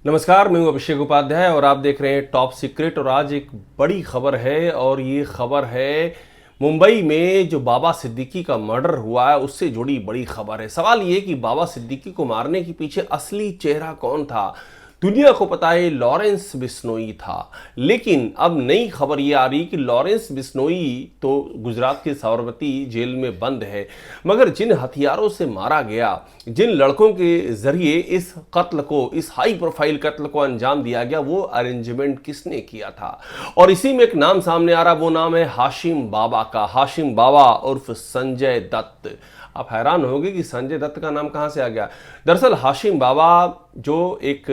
नमस्कार, मैं हूं अभिषेक उपाध्याय और आप देख रहे हैं टॉप सीक्रेट। और आज एक बड़ी खबर है और ये खबर है मुंबई में जो बाबा सिद्दीकी का मर्डर हुआ है उससे जुड़ी बड़ी खबर है। सवाल ये कि बाबा सिद्दीकी को मारने के पीछे असली चेहरा कौन था। दुनिया को पता है लॉरेंस बिश्नोई था, लेकिन अब नई खबर ये आ रही कि लॉरेंस बिश्नोई तो गुजरात के साबरमती जेल में बंद है, मगर जिन हथियारों से मारा गया, जिन लड़कों के जरिए इस कत्ल को, इस हाई प्रोफाइल कत्ल को अंजाम दिया गया, वो अरेंजमेंट किसने किया था। और इसी में एक नाम सामने आ रहा, वो नाम है हाशिम बाबा का। हाशिम बाबा उर्फ संजय दत्त। आप हैरान होंगे कि संजय दत्त का नाम कहां से आ गया। दरअसल हाशिम बाबा जो एक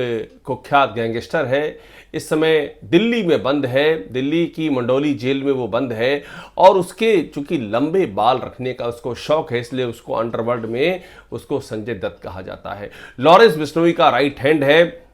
कुख्यात गैंगस्टर है, इस समय दिल्ली में बंद है, दिल्ली की मंडोली जेल में वो बंद है। और उसके चूंकि लंबे बाल रखने का उसको शौक है, इसलिए उसको अंडरवर्ल्ड में उसको संजय दत्त कहा जाता है। लॉरेंस बिश्नोई का राइट हैंड है।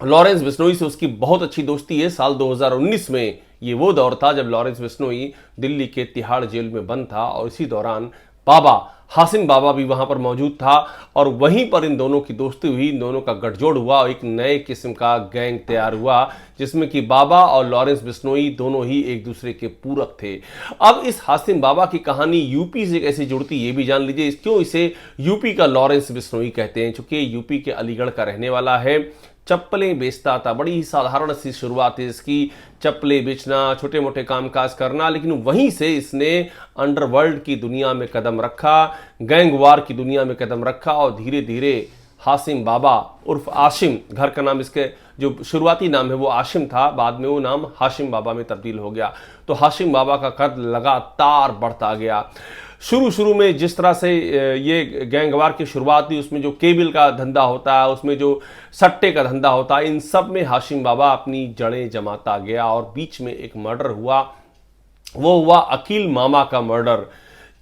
लॉरेंस बिश्नोई से उसकी बहुत अच्छी दोस्ती है। साल 2019 में ये वो दौर था जब लॉरेंस बिश्नोई दिल्ली के तिहाड़ जेल में बंद था और इसी दौरान बाबा हाशिम बाबा भी वहां पर मौजूद था और वहीं पर इन दोनों की दोस्ती हुई, इन दोनों का गठजोड़ हुआ और एक नए किस्म का गैंग तैयार हुआ जिसमें कि बाबा और लॉरेंस बिश्नोई दोनों ही एक दूसरे के पूरक थे। अब इस हाशिम बाबा की कहानी यूपी से कैसे जुड़ती ये भी जान लीजिए। क्यों इसे यूपी का लॉरेंस बिश्नोई कहते हैं, चूंकि यूपी के अलीगढ़ का रहने वाला है। चप्पलें बेचता था, बड़ी ही साधारण सी शुरुआत है इसकी, चप्पलें बेचना, छोटे मोटे कामकाज करना। लेकिन वहीं से इसने अंडरवर्ल्ड की दुनिया में कदम रखा, गैंगवार की दुनिया में कदम रखा और धीरे धीरे हाशिम बाबा उर्फ आशिम, घर का नाम इसके जो शुरुआती नाम है वो आशिम था, बाद में वो नाम हाशिम बाबा में तब्दील हो गया। तो हाशिम बाबा का कद लगातार बढ़ता गया। शुरू में जिस तरह से ये गैंगवार की शुरुआत हुई, उसमें जो केबल का धंधा होता है, उसमें जो सट्टे का धंधा होता है, इन सब में हाशिम बाबा अपनी जड़ें जमाता गया। और बीच में एक मर्डर हुआ, वो हुआ अकील मामा का मर्डर,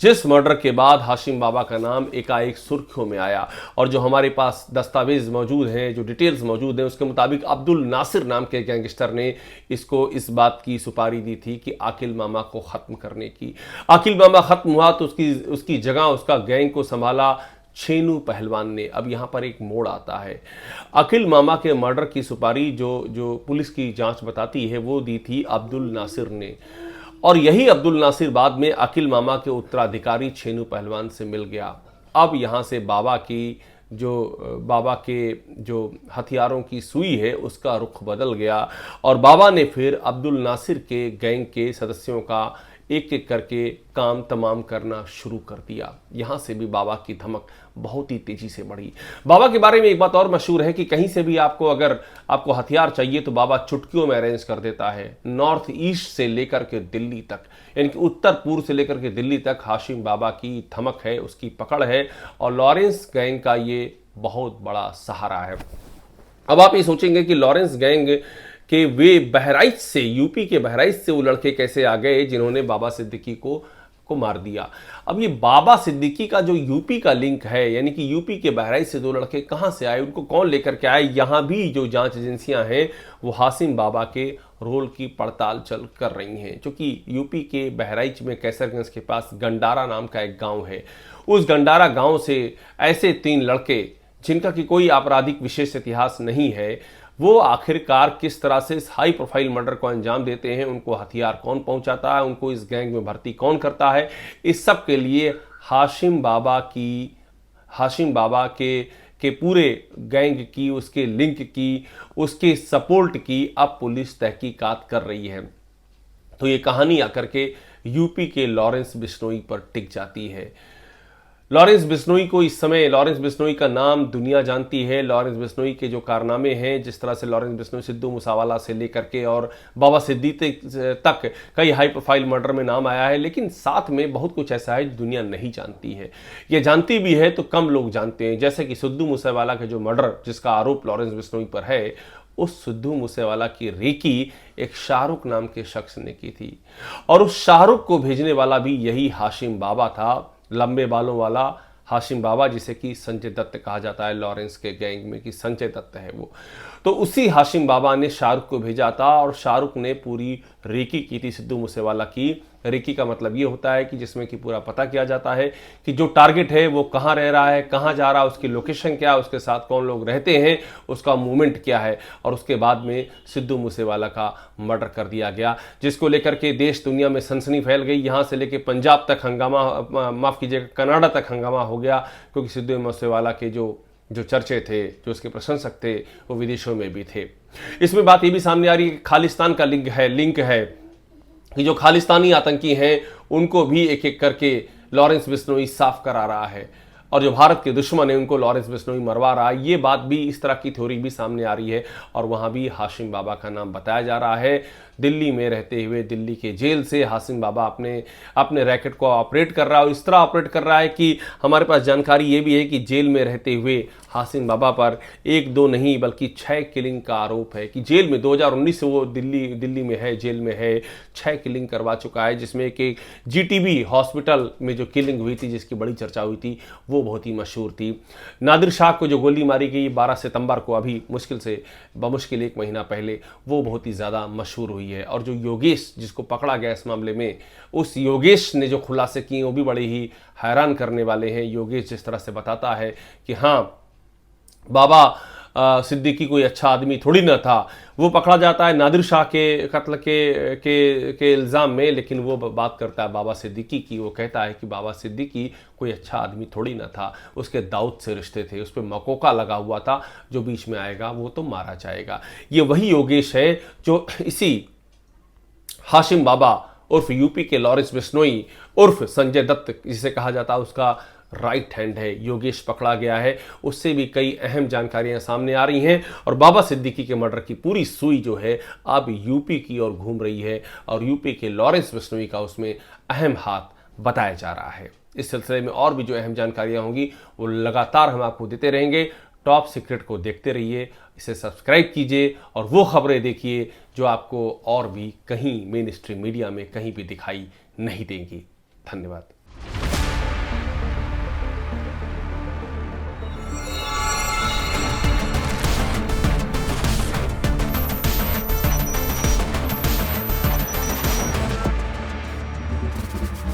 जिस मर्डर के बाद हाशिम बाबा का नाम एकाएक सुर्खियों में आया। और जो हमारे पास दस्तावेज मौजूद हैं, जो डिटेल्स मौजूद हैं, उसके मुताबिक अब्दुल नासिर नाम के गैंगस्टर ने इसको इस बात की सुपारी दी थी कि आकिल मामा को ख़त्म करने की। आकिल मामा ख़त्म हुआ तो उसकी जगह उसका गैंग को संभाला छेनू पहलवान ने। अब यहाँ पर एक मोड़ आता है। अकिल मामा के मर्डर की सुपारी जो पुलिस की जांच बताती है वो दी थी अब्दुल नासिर ने, और यही अब्दुल नासिर बाद में अकिल मामा के उत्तराधिकारी छेनू पहलवान से मिल गया। अब यहाँ से बाबा के जो हथियारों की सुई है उसका रुख बदल गया और बाबा ने फिर अब्दुल नासिर के गैंग के सदस्यों का एक एक करके काम तमाम करना शुरू कर दिया। यहाँ से भी बाबा की धमक बहुत ही तेजी से बढ़ी। बाबा के बारे में एक बात और मशहूर है कि कहीं से भी अगर आपको हथियार चाहिए तो बाबा चुटकियों में अरेंज कर देता है। नॉर्थ ईस्ट से लेकर के दिल्ली तक, यानी कि उत्तर पूर्व से लेकर के दिल्ली तक हाशिम बाबा की धमक है, उसकी पकड़ है और लॉरेंस गैंग का ये बहुत बड़ा सहारा है। अब आप ये सोचेंगे कि लॉरेंस गैंग कि वे बहराइच से, यूपी के बहराइच से वो लड़के कैसे आ गए जिन्होंने बाबा सिद्दीकी को मार दिया। अब ये बाबा सिद्दीकी का जो यूपी का लिंक है, यानी कि यूपी के बहराइच से दो लड़के कहां से आए, उनको कौन लेकर के आए, यहां भी जो जांच एजेंसियां हैं वो हाशिम बाबा के रोल की पड़ताल चल कर रही हैं। क्योंकि यूपी के बहराइच में कैसरगंज के पास गंडारा नाम का एक गांव है। उस गंडारा गांव से ऐसे 3 लड़के जिनका कि कोई आपराधिक विशेष इतिहास नहीं है, वो आखिरकार किस तरह से इस हाई प्रोफाइल मर्डर को अंजाम देते हैं, उनको हथियार कौन पहुंचाता है, उनको इस गैंग में भर्ती कौन करता है, इस सब के लिए हाशिम बाबा के पूरे गैंग की, उसके लिंक की, उसके सपोर्ट की अब पुलिस तहकीकात कर रही है। तो ये कहानी आकर के यूपी के लॉरेंस बिश्नोई पर टिक जाती है। लॉरेंस बिश्नोई को इस समय, लॉरेंस बिश्नोई का नाम दुनिया जानती है। लॉरेंस बिश्नोई के जो कारनामे हैं, जिस तरह से लॉरेंस बिश्नोई सिद्धू मूसेवाला से लेकर के और बाबा सिद्दीकी तक कई हाई प्रोफाइल मर्डर में नाम आया है, लेकिन साथ में बहुत कुछ ऐसा है जो दुनिया नहीं जानती है। ये जानती भी है तो कम लोग जानते हैं। जैसे कि सिद्धू मूसेवाला के जो मर्डर जिसका आरोप लॉरेंस बिश्नोई पर है, उस सिद्धू मूसेवाला की रेकी एक शाहरुख नाम के शख्स ने की थी और उस शाहरुख को भेजने वाला भी यही हाशिम बाबा था, लंबे बालों वाला हाशिम बाबा, जिसे कि संजय दत्त कहा जाता है लॉरेंस के गैंग में कि संजय दत्त है वो। तो उसी हाशिम बाबा ने शाहरुख को भेजा था और शाहरुख ने पूरी रेकी की थी सिद्धू मूसेवाला की रेकी का मतलब ये होता है कि जिसमें कि पूरा पता किया जाता है कि जो टारगेट है वो कहाँ रह रहा है, कहाँ जा रहा है, उसकी लोकेशन क्या है, उसके साथ कौन लोग रहते हैं, उसका मूवमेंट क्या है। और उसके बाद में सिद्धू मूसेवाला का मर्डर कर दिया गया, जिसको लेकर के देश दुनिया में सनसनी फैल गई। यहाँ से लेकर पंजाब तक हंगामा, माफ़ कीजिएगा, कनाडा तक हंगामा हो गया, क्योंकि सिद्धू मूसेवाला के जो चर्चे थे, जो उसके प्रशंसक थे, वो विदेशों में भी थे। इसमें बात ये भी सामने आ रही है कि खालिस्तान का लिंक है कि जो खालिस्तानी आतंकी हैं उनको भी एक एक करके लॉरेंस बिश्नोई साफ करा रहा है, और जो भारत के दुश्मन है उनको लॉरेंस बिश्नोई मरवा रहा है। ये बात भी, इस तरह की थ्योरी भी सामने आ रही है, और वहाँ भी हाशिम बाबा का नाम बताया जा रहा है। दिल्ली में रहते हुए दिल्ली के जेल से हाशिम बाबा अपने रैकेट को ऑपरेट कर रहा है, और इस तरह ऑपरेट कर रहा है कि हमारे पास जानकारी ये भी है कि जेल में रहते हुए हाशिम बाबा पर 1-2 नहीं बल्कि 6 किलिंग का आरोप है, कि जेल में 2019 से वो दिल्ली में है, जेल में है, 6 किलिंग करवा चुका है, जिसमें कि जीटीबी हॉस्पिटल में जो किलिंग हुई थी, जिसकी बड़ी चर्चा हुई थी, वो बहुत ही मशहूर थी। नादिर शाह को जो गोली मारी गई 12 सितंबर को, अभी बमुश्किल 1 महीना पहले, वो बहुत ही ज़्यादा मशहूर हुई है। और जो योगेश, जिसको पकड़ा गया इस मामले में, उस योगेश ने जो खुलासे किए वो भी बड़े ही हैरान करने वाले हैं। योगेश जिस तरह से बताता है कि हाँ, बाबा सिद्दीकी कोई अच्छा आदमी थोड़ी ना था। वो पकड़ा जाता है नादिर शाह के कत्ल के इल्ज़ाम में, लेकिन वो बात करता है बाबा सिद्दीकी की। वो कहता है कि बाबा सिद्दीकी कोई अच्छा आदमी थोड़ी ना था, उसके दाऊद से रिश्ते थे, उस पर मकोका लगा हुआ था, जो बीच में आएगा वो तो मारा जाएगा। ये वही योगेश है जो इसी हाशिम बाबा उर्फ यूपी के लॉरेंस बिश्नोई उर्फ संजय दत्त जिसे कहा जाता है, उसका राइट हैंड है। योगेश पकड़ा गया है, उससे भी कई अहम जानकारियां सामने आ रही हैं, और बाबा सिद्दीकी के मर्डर की पूरी सुई जो है अब यूपी की ओर घूम रही है, और यूपी के लॉरेंस बिश्नोई का उसमें अहम हाथ बताया जा रहा है। इस सिलसिले में और भी जो अहम जानकारियां होंगी वो लगातार हम आपको देते रहेंगे। टॉप सीक्रेट को देखते रहिए, इसे सब्सक्राइब कीजिए, और वो खबरें देखिए जो आपको और भी कहीं मेन स्ट्रीम मीडिया में कहीं भी दिखाई नहीं देंगी। धन्यवाद।